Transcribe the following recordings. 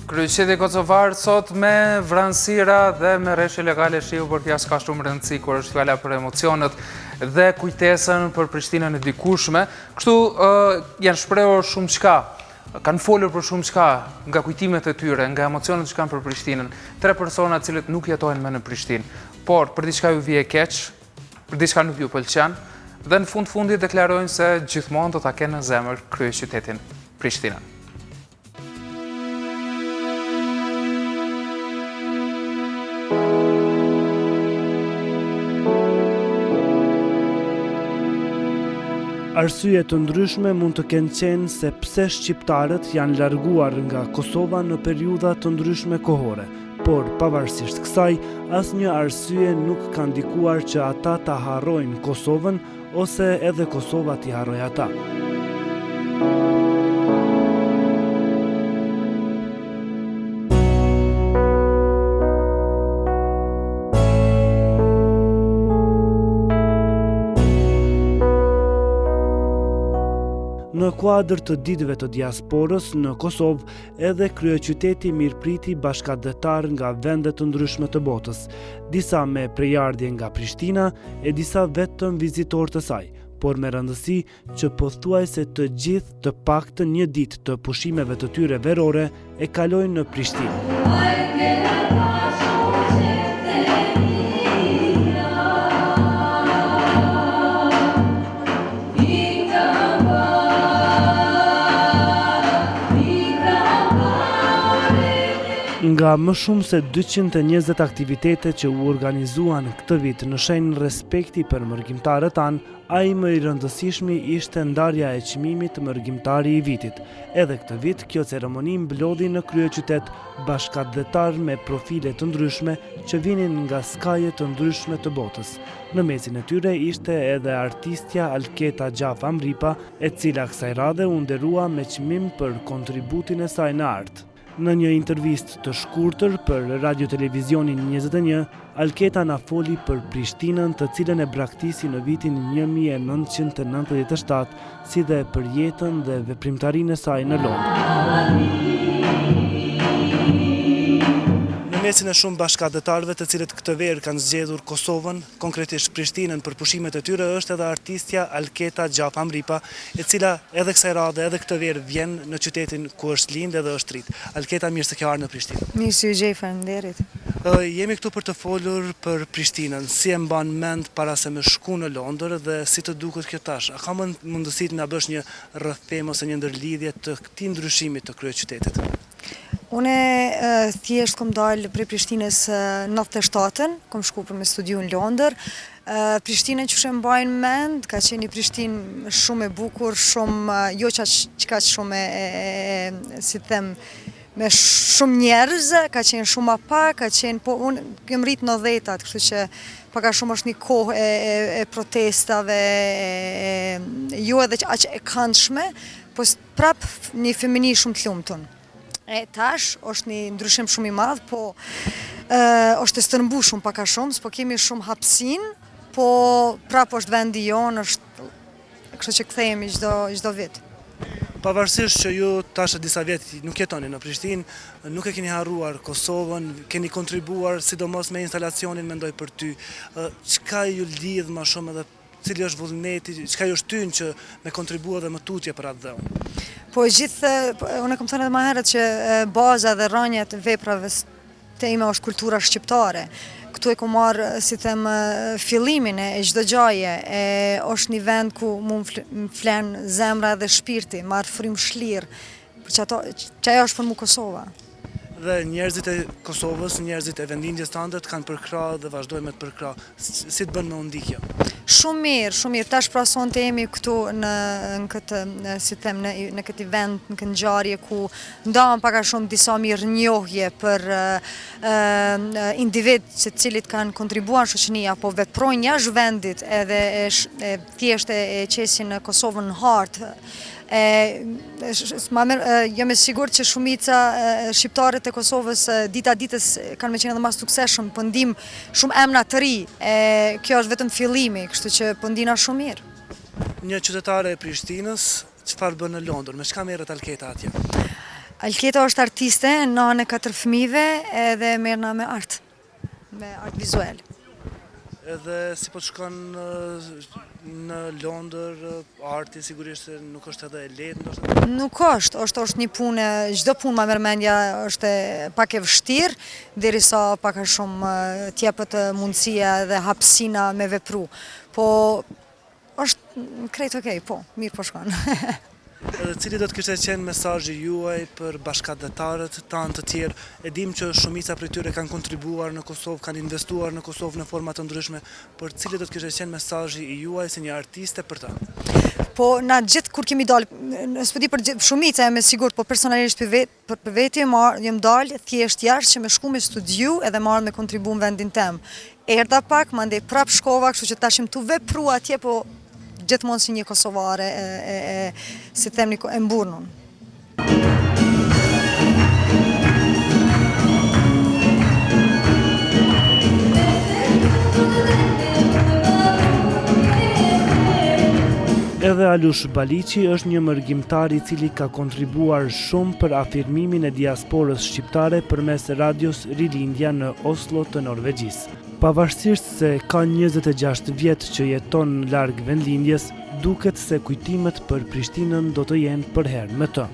Kryeqyteti kosovar sot me vranësira dhe me rreshje legale shiu për kja s'ka shumë rëndësi kur është fjala për emocionet dhe kujtesën për Prishtinën e dikushme. Kështu janë shprehur shumë çka, kanë folur për shumë çka nga kujtimet e tyre, nga emocionet që kanë për Prishtinën. 3 persona të cilët nuk jetojnë më në Prishtinë, por për diçka ju vije keq, për diçka nuk ju pëlqen, dhe në fundit deklarojnë se gjithmonë do ta kenë në zemër kryeqytetin Prishtinën. Arsye të ndryshme mund të kenë qenë se pse shqiptarët janë larguar nga Kosova në periudha të ndryshme kohore, por pavarësisht kësaj, asnjë arsye nuk ka ndikuar që ata ta harrojnë Kosovën ose edhe Kosova t'i harrojë ata. Në kuadër të ditëve të diasporës në Kosovë, edhe kryeqyteti mirëpriti bashkëdhetar nga vende të ndryshme të botës, disa me prejardhje nga Prishtina e disa vetëm vizitorë të saj, por me rëndësi që pothuajse të gjithë të paktën një ditë të pushimeve të tyre verore e kalojnë në Prishtinë. Nga më shumë se 220 aktivitete që u organizuan këtë vit në shenjë respekti për mërgjimtarët tanë, ai më i rëndësishmi ishte ndarja e çmimit mërgjimtari i vitit. Edhe këtë vit, kjo ceremoni mblodhi në kryeqytet bashkëdhetar me profile të ndryshme që vinin nga skaje të ndryshme të botës. Në mesin e tyre ishte edhe artistja Alketa Gjafa Mripa, e cila kësaj radhe u nderua me çmim për kontributin e saj në art. Në një intervistë të shkurtër për Radio Televizionin 21, Alketa na foli për Prishtinën, të cilën e braktisi në vitin 1997, si dhe për jetën dhe veprimtarinë e saj në Londër. Në mesin e shumë bashkëdhetarëve të cilët këtë verë kanë zgjedhur Kosovën, konkretisht Prishtinën për pushimet e tyre, është edhe artistja Alketa Gjafa Mripa, e cila edhe kësaj radhe, edhe këtë verë vjen në qytetin ku është lindë edhe është rritë. Alketa, mirë se ke ardhur në Prishtinë. Mirë si u gjej, faleminderit. Jemi këtu për të folur për Prishtinën, si e mban mend para se me shku në Londër dhe si të duket kjo tash. A ka mundësi të na bësh një rrëfim ose një ndërlidhje të këtij ndryshimi të kryeqytetit? Unë thjesht kom dalë prej Prishtinës 97-ën, kom shku për me studiu në Londër. Prishtinën që e mbajnë mend, ka qenë një Prishtinë shumë e bukur, shumë, jo që shumë si them, me shumë njerëz, ka qenë shumë apak, ka qenë, po unë kem rritë në 10-at, kështu që paka shumë është një kohë e protestave, jo edhe aq e këndshme, po prap një femini shumë të lumtun. E tash është një ndryshim shumë i madh, po është e stërmbu shumë paka shumë, s'po kemi shumë hapësinë, po prap është vendi jonë, kështu që kthehemi çdo vit. Pavarësisht që ju tash disa vjet nuk jetoni në Prishtinë, nuk e keni harruar Kosovën, keni kontribuar sidomos me instalacionin mendoj për ty. Çka ju lidh më shumë edhe cili është vullneti, çka ju shtyn që me kontribua dhe më tutje për atë dhënë? Po gjithë, unë kam thënë edhe më herët që baza dhe rënja të veprave të ime është kultura shqiptare. Këtu e ku marrë, si them, fillimin e çdo gjaje, është një vend ku mu më flen zemra dhe shpirti, marrë frymë shlirë, që ajo është për mu Kosova. Dhe njerëzit e Kosovës, njerëzit e vendindjes tënde kanë përkrahë dhe vazhdojnë me të përkrahë. Si të bën me u ndikja? Shumë mirë. Tash pra sonte jemi këtu në këtë, si them, në këtë event, në këtë ngjarje ku ndam pak a shumë disa mirënjohje për individ të cilët kanë kontribuar në shoqëni apo veprojnë jashtë vendit edhe thjesht e qesin në Kosovën në hartë. Jam e sigurt që shumica shqiptarët e Kosovës dita ditës kanë me qenë edhe mas suksesshëm, po ndim shumë emra të ri. Kjo është vetëm fillimi, kështu që po ndina shumë mirë. Një qytetare e Prishtinës, çfarë bën në Londër? Me çka merret Alketa atje? Alketa është artiste, nane 4 fëmijëve edhe merrna me art vizual. Edhe si po të shkon në Londër, arti sigurisht nuk është edhe e lehtë ndoshta. Nuk është një punë, çdo punë ma merr mendja është pak e vështirë, derisa pak a shumë t'jepet mundësia dhe hapësina me vepru. Po është krejt okej, po, mirë po shkon. Cili do të kishte qenë mesazhi juaj për bashkëdhetarët tanë të tjerë? E dim që shumica prej tyre kanë kontribuar në Kosovë, kanë investuar në Kosovë në forma të ndryshme, por cili do të kishte qenë mesazhi i juaj si një artiste për ta? Po na gjithë kur kemi dalë, s'po di për shumica jam e sigurt, po personalisht për veti jam dalë thjesht jashtë që me shku me studiu edhe marrë me kontribu në vendin tem. Erdha pak, mandej prap shkova, kështu që tashim tu vepru atje, po gjithmonë si një kosovare si themni e mburnun. Edhe Alush Baliqi është një mërgjimtar i cili ka kontribuar shumë për afirmimin e diasporës shqiptare përmes radios Rilindja në Oslo të Norvegjisë. Pavarësisht se ka 26 vjet që jeton larg vendlindjes, duket se kujtimet për Prishtinën do të jenë për herë me të.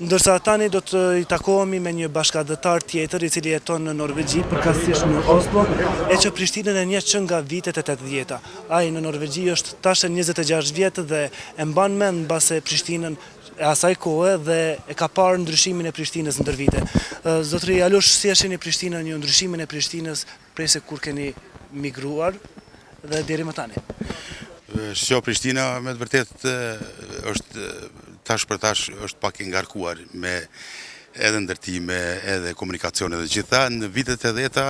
Ndërsa tani do të i takohemi me një bashkëdhetar tjetër i cili jeton në Norvegji, përkatësisht në Oslo, e që Prishtinën e njeh që nga vitet e 80-ta. Ai në Norvegji është tash 26 vjet dhe e mban mend mbase Prishtinën e asaj kohe dhe e ka parë ndryshimin e Prishtinës ndër vite. Zotëri Alush, si e shihni Prishtinën, një ndryshimin e Prishtinës prej se kur keni migruar dhe deri më tani? Shqo Prishtina me të vërtet është tash për tash është pak i ngarkuar me edhe ndërtime, edhe komunikacione dhe gjitha. Në vitet e 80-ta,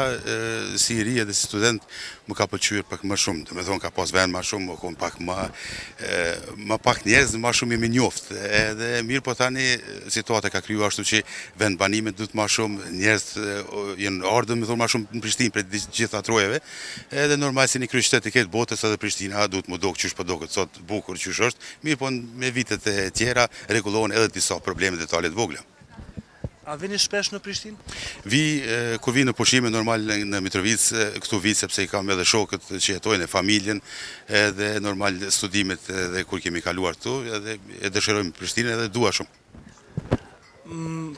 si i ri edhe si student, më ka pëlqyer pak më shumë. Do me thonë ka pas vend më shumë, më pak më pak njerëz, më shumë i njoft. Edhe mirë po tani situata ka kriju ashtu që vend banimet duhet më shumë, njerëz janë ardhur më thonë më shumë në Prishtinë për gjitha trojeve. Edhe normal si një kryeqytet i ketë botës edhe Prishtina duhet më dok qysh po doket sot bukur qysh është. Mirë po me vitet e tjera rregullohen edhe disa probleme detale të vogla. A vini shpesh në Prishtinë? Kur vi në pushime normal në Mitrovicë, këtu vi sepse i kam edhe shokët që jetojnë, familjen, edhe normal studimet edhe kur kemi kaluar këtu, edhe e dëshirojmë Prishtinë edhe dua shumë.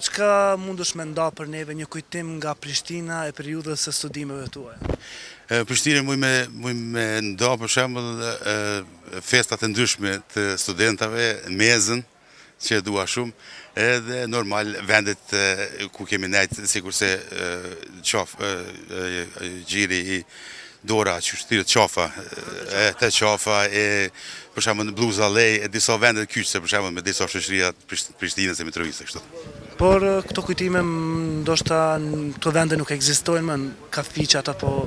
Çka mundesh me nda për neve një kujtim nga Prishtina e periudhës së studimeve tuaja? Prishtinë muj me nda për shembull festat e ndryshme të studentave, mezën, që e dua shumë, edhe normal vendet ku kemi nejtë, sikur se gjiri i Dora, që shtirët qafa, te qafa, për shembull në Bluza Lej, e disa vendet kyçse, për shembull me disa shoqëria Prishtinës e Mitrovicës kështu. Por këto kujtime ndoshta këto vende nuk ekzistojnë më në kafiqat apo...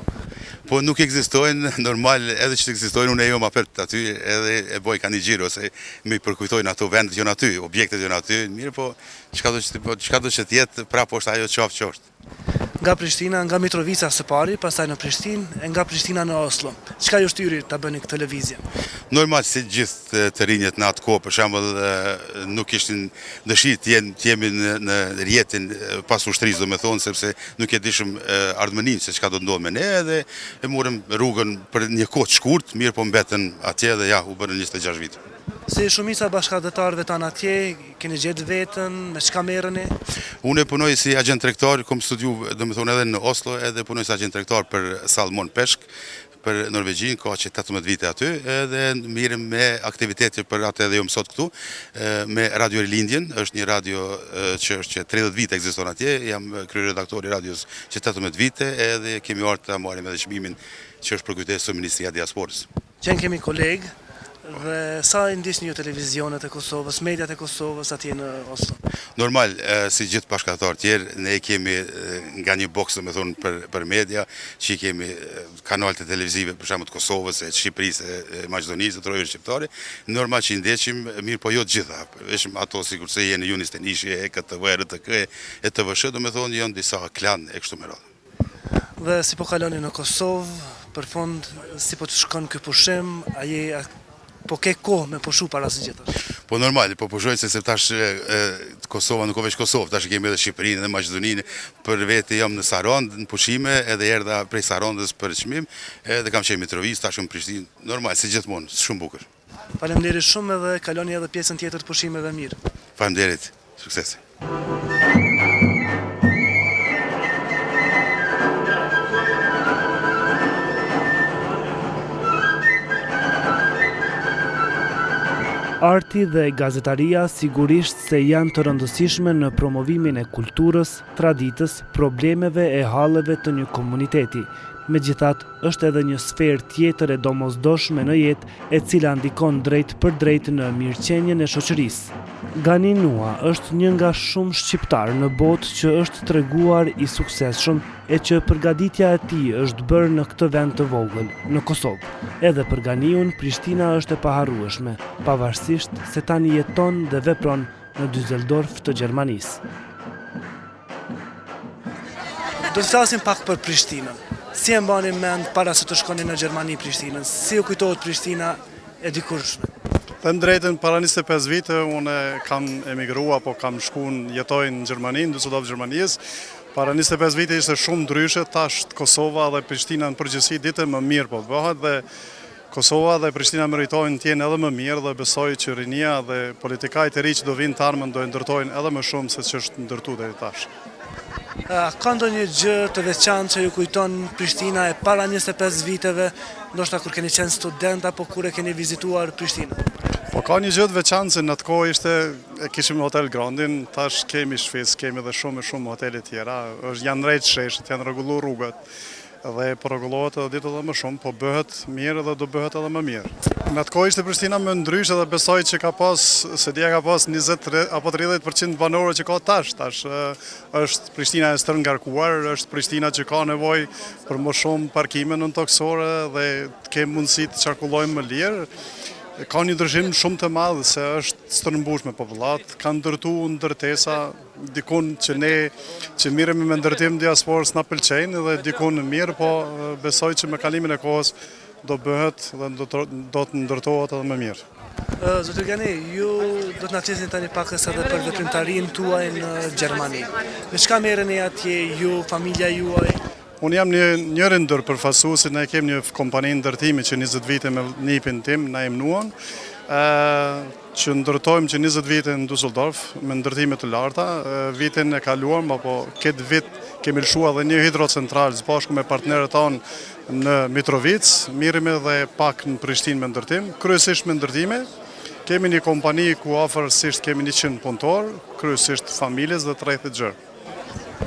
Po nuk ekzistojnë, normal edhe që të ekzistojnë, unë e jom apet aty edhe e boj ka një gjiro, se me i përkujtojnë ato vendet jo në aty, objektet jo në aty, mirë po, qka do që tjetë, prapo është ajo qafë që është. Nga Prishtina, nga Mitrovica së pari, pastaj në Prishtinë, e nga Prishtina në Oslo. Çka ju shtyri ta bëni këtë lëvizje? Normal si gjithë të rinjët në atë kohë, për shembull, nuk kishin dëshirë të jemi në rjetin pas ushtrisë, do me thonë, sepse nuk e dishëm ardhmënin se çka do të ndodhë me ne, edhe e morëm rrugën për një kohë të shkurt, mirë po mbetën atje dhe ja, u bërën 26 vite. Si shumica bashkëdhetarëve tanë atje, keni gjetë vetën, me çka merreni? Unë punoj si agent tregtar, kom studiu, do me thonë edhe në Oslo, edhe punoj si agent tregtar për Salmon Peshk, për Norvegjinë, ka që 18 vite aty, edhe mirëm me aktivitete për atë edhe jo mësot këtu, me Radio Rilindjen, është një radio që është që 30 vite ekziston atje, jam kryeredaktor i radios që 18 vite, edhe kemi ardhur të marrim edhe çmimin që është për kujdes të Ministria e Diasporës. Qenë kemi kolegë, dhe sa i ndisni ju televizionet e Kosovës, mediat e Kosovës atje në Oslo? Normal, si gjithë bashkëdhetar tjerë, ne kemi nga një boks, me thonë, për media, që kemi kanalet televizive, për shembull të Kosovës, e Shqipërisë, e Maqedonisë, të trojës shqiptare, normal që i ndeqim, mirë po jo të gjitha, vetëm ato sikur se jeni Junis Tenishi, e KTV, RTK, e TVSH, do me thonë, janë disa klan e kështu me radhë. Dhe si po kaloni në Kosovë, për fund, si po të shkon ky pushim, po ke kohë me pushu para së gjithë? Po normal, po pushoj se tash Kosova nuk o veç Kosovë, tash kemi edhe Shqipërinë dhe Maqedoninë, për vete jam në Sarand, në pushime, edhe erdha prej Sarandës për çmim, edhe kam qenë Mitrovic, tash në Prishtinë, normal, si gjithmonë, shumë bukur. Faleminderit shumë edhe kaloni edhe pjesën tjetër të pushimeve mirë. Faleminderit, sukses. Arti dhe gazetaria sigurisht se janë të rëndësishme në promovimin e kulturës, traditës, problemeve e halleve të një komuniteti. Megjithatë, është edhe një sferë tjetër e domosdoshme në jetë, e cila ndikon drejt për drejt në mirëqenien e shoqërisë. Gani Nua është një nga shumë shqiptar në botë që është treguar i suksesshëm e që përgatitja e tij është bërë në këtë vend të vogël, në Kosovë. Edhe për Ganiun, Prishtina është e paharrueshme, pavarësisht se tani jeton dhe vepron në Düsseldorf të Gjermanisë. Do të flasim pak për Prishtinën. Si e mbani mend para se të shkoni në Gjermani Prishtinën? Si u kujtohet Prishtina e dikurshme? Them drejtën, para 25 vite unë kam emigrua, po kam shkuar jetoj në Gjermani, në Düsseldorf Gjermanisë. Para 25 vite ishte shumë ndryshe, tash Kosova dhe Prishtina në përgjithësi ditë më mirë po bëhet dhe Kosova dhe Prishtina meritojnë të jenë edhe më mirë dhe besoj që rinia dhe politikajt e ri që do vinë të ardhmen do e ndërtojnë edhe më shumë se që është ndërtu deri tash. Ka ndonjë gjë të veçantë që ju kujton Prishtina e para 25 viteve, ndoshta kur keni qenë student apo kur e keni vizituar Prishtinën? Po ka një gjë të veçantë se në atë kohë kishim hotel Grandin, tash kemi Shfis, kemi edhe shumë hotele tjera, janë rrejt sheshët, janë rregulluar rrugët dhe po rregullohet edhe ditë edhe më shumë, po bëhet mirë dhe do bëhet edhe më mirë. Në atë kohë ishte Prishtina më ndryshe dhe besoj që ka pas 20 apo 30% banorë që ka tash. Tash është Prishtina e stërngarkuar, është Prishtina që ka nevojë për më shumë parkime në toksore dhe të kemë mundësi të qarkullojmë më lirë. Ka një ndryshim shumë të madh se është stërmbushme popullat, kanë ndërtu ndërtesa, dikun që ne që miremi me ndërtim diasporës na pëlqejnë dhe dikun mirë, po besoj që me kalimin e kohës do bëhet dhe do të ndërtohet edhe më mirë. Zotër Gani, ju do të na flisni tani pak edhe për veprimtarinë tuaj në Gjermani. Me çka merreni atje ju, familja juaj? Unë jam njëri ndër përfaqësuesit, ne kemi një kompani ndërtimi që 20 vite me nipin tim na emnuan, që ndërtojmë që 20 vite në Düsseldorf me ndërtime të larta. Vitin e kaluar, apo këtë vit kemi lëshuar dhe një hidrocentral së bashku me partnerët tanë në Mitrovic, mirëme dhe pak në Prishtinë me ndërtim, kryesisht me ndërtime. Kemi një kompani ku afërsisht kemi 100 punëtor, kryesisht familjes dhe 30 gjërë.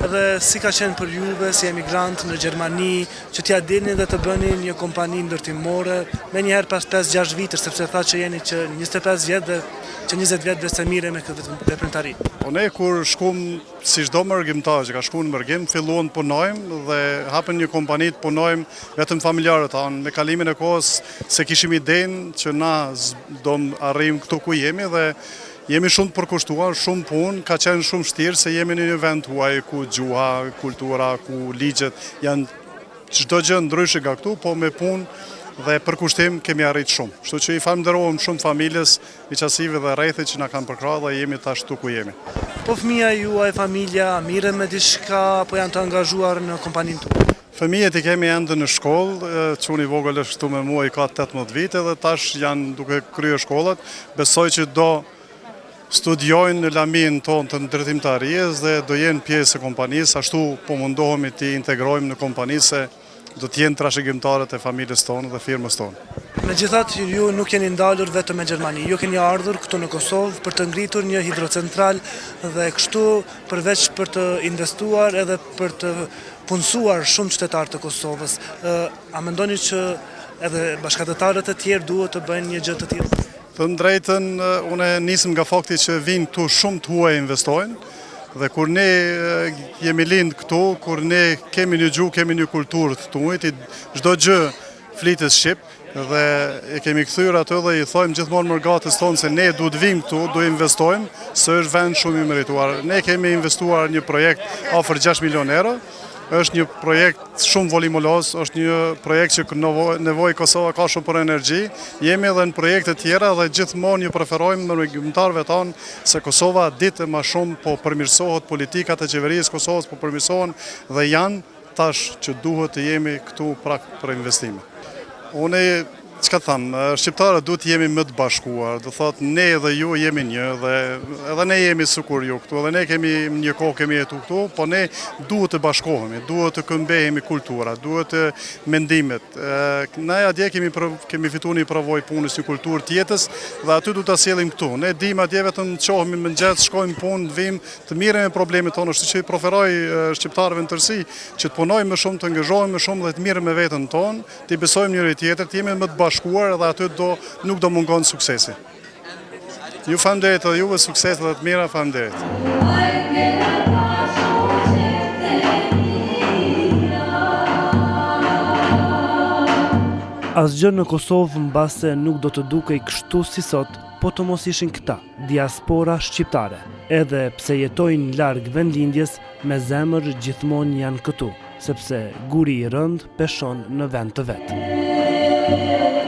Edhe si ka qenë për juve si emigrant në Gjermani që t'ja dilni dhe të bëni një kompani ndërtimore me njëherë pas 5-6 vitër, sepse tha që jeni që 25 vjetë dhe që 20 vjetë dhe se mire me këtë veprimtari. Ne kur shkum si çdo mërgjimtar që ka shkuar në mërgjim, filluan të punojmë dhe hapën një kompani të punojmë vetëm familjarët tanë. Me kalimin e kohës se kishim idenë që na do arrijmë këtu ku jemi dhe jemi shumë të përkushtuar, shumë punë, ka qenë shumë vështirë se jemi në një vend huaj ku gjuha, kultura, ku ligjet janë çdo gjë ndryshe nga këtu, po me punë dhe përkushtim kemi arrit shumë. Kështu që i falenderojmë shumë familjes, miqësive dhe rrethit që na kanë përkrahur dhe jemi tash këtu ku jemi. Po fëmia juaj, familja, mirën me diçka apo janë të angazhuar në kompaninë tuaj? Fëmijët i kemi ende në shkollë, çuni i vogël është këtu me mua, i ka 18 vite dhe tash janë duke kryer shkollat. Besoj që do studiojnë në lamin tonë të ndërtimtarisë dhe do jenë pjesë e kompanisë, ashtu po mundohemi të integrojmë në kompanisë se do të jenë trashëgimtarët e familjes tonë dhe firmës tonë. Megjithatë, ju nuk jeni ndalur vetëm me Gjermani, ju keni ardhur këtu në Kosovë për të ngritur një hidrocentral dhe kështu përveç për të investuar edhe për të punësuar shumë qytetarë të Kosovës. A mendoni që edhe bashkëdhetarët e tjerë duhet të bëjnë një gjë të tillë? Të drejtën, unë nisëm nga fakti që vinë këtu shumë të huaj investojnë dhe kur ne jemi lindë këtu, kur ne kemi një gjuhë, kemi një kulturë të tuaj, çdo gjë flitet shqip dhe e kemi kthyer atë dhe i thojmë gjithmonë mërgatës tonë se ne duhet vim këtu, do investojmë, se është vend shumë i merituar. Ne kemi investuar një projekt afër 6 milion euro është një projekt shumë voluminoz, është një projekt që nevojë Kosova ka shumë për energji. Jemi edhe në projekte tjera dhe gjithmonë ju preferojmë me mërgjimtarëve tonë se Kosova ditë më shumë po përmirësohet, politikat e qeverisë Kosovës po përmirësohen dhe janë tash që duhet të jemi këtu për investime. Unë çka tham, shqiptarët duhet jemi më të bashkuar, do thotë ne dhe ju jemi një dhe edhe ne jemi sikur ju këtu, edhe ne kemi një kohë kemi jetu këtu, po ne duhet të bashkohemi, duhet të këmbehemi kultura, duhet të mendimet. Ne atje kemi fituar një përvojë punës, një kulturë tjetës dhe aty duhet ta sjellim këtu. Ne dim atje vetëm të çohemi mëngjes, shkojmë punë, vim, të mirë me problemet tona, kështu që i preferoj shqiptarëve në tërësi që të punojmë më shumë, të angazhohemi më shumë dhe të mirë me veten tonë, të besojmë njëri tjetrin, të jemi më të bashkuar dhe aty nuk do mungon suksesi. Ju falenderoj edhe juve sukses dhe të mira, falenderoj. Asgjë në Kosovë mbase nuk do të dukej kështu si sot, po të mos ishin këta, diaspora shqiptare. Edhe pse jetojnë larg vendlindjes, me zemër gjithmonë janë këtu, sepse guri i rënd peshon në vend të vet.